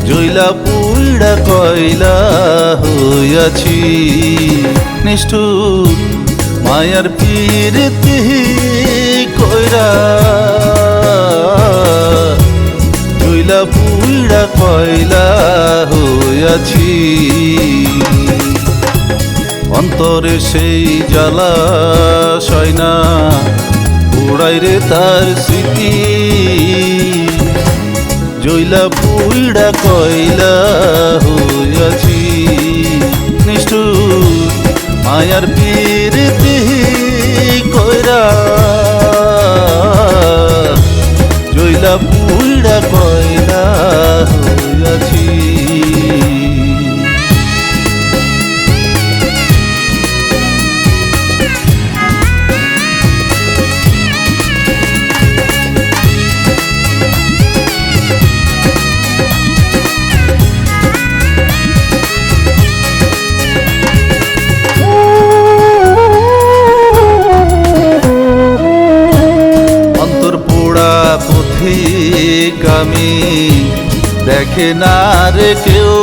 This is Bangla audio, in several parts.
জইলা পুইড়া কয়লা হইয়াছি নিষ্ঠুর মায়ার পীড়িতি কইরা জইলা পুইড়া কয়লা হইয়াছি অন্তরে সেই জ্বালা সয়না উড়াই রে তার স্মৃতি জইলা পুইড়া কয়লা হইয়াছি নিষ্ঠুর মায়ার পীড়িতি কইরা জইলা পুইড়া কয়লা হইয়াছি আমি দেখে না রে কেউ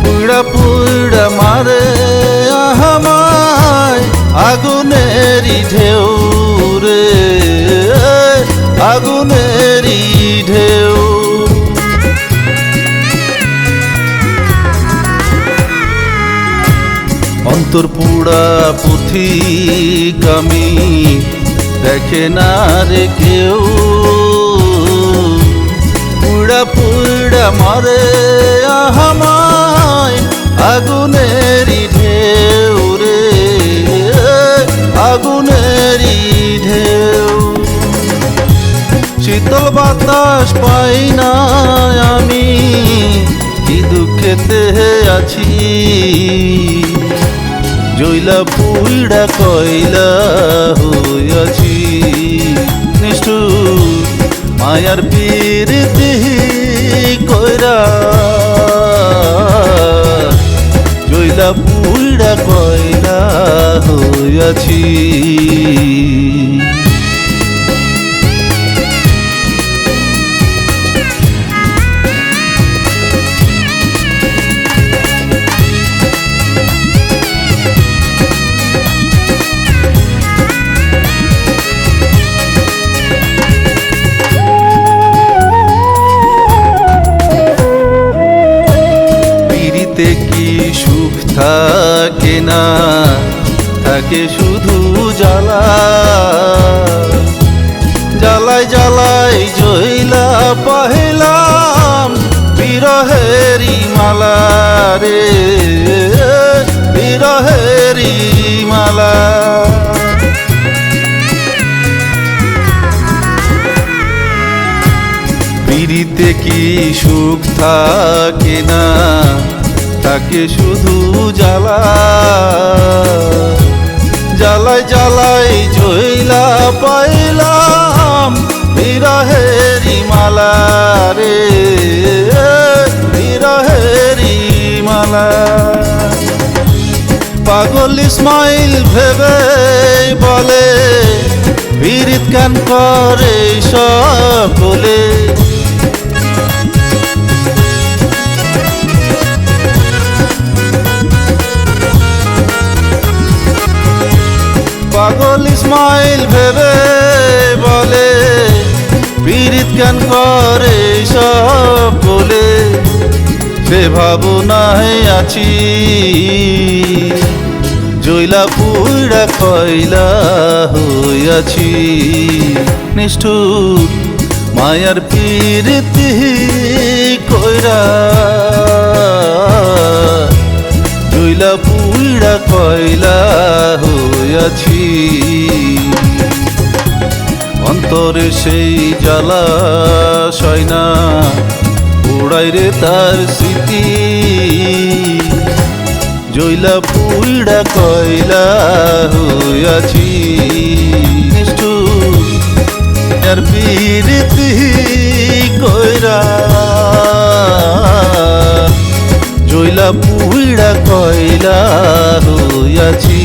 পুইড়া পুইড়া মারে আমায় আগুনেরই ঢেউ রে আগুনেরই ঢেউ অন্তর পুড়া পথিক আমি দেখে না রে কেউ পুড়া পুড়া মারে আমায় আগুনেরই ঢেউ রে আগুনেরই ঢেউ শীতল বাতাস পাই না আমি কি দুঃখেতে আছি জইলা পুইড়া কয়লা হইয়াছি নিষ্ঠুর মায়ার পীড়িতি কইরা জইলা পুইড়া কয়লা হইয়াছি কি সুখ থাকে না থাকে শুধু জ্বালা জ্বালায় জ্বালায় জইলা পাহিলাম বিরহেরি মালা রে বিরহেরি মালা পিড়িতে কি সুখ থাকে না থাকে শুধু জ্বালা জ্বালায় জ্বালায় জইলা পাইলাম বিরহেরি মালা রে বিরহেরি মালা পাগল ইসমাইল ভেবে বলে পীড়িত গান করে সকলে পাগল ইসমাইল ভেবে বলে পীড়িত গান করে সকলে সে ভাবনায় আছি জইলা পুইড়া কয়লা হইয়াছি নিষ্ঠুর মায়ার পীড়িতি কইরা জইলা পুইড়া কয়লা হইয়াছি অন্তরে সেই জ্বালা সয়না উড়াই রে তার স্মৃতি জইলা পুইড়া কয়লা হইয়াছি নিষ্ঠুর আর পীড়িতি কইরা জইলা পুইড়া কয়লা হইয়াছি।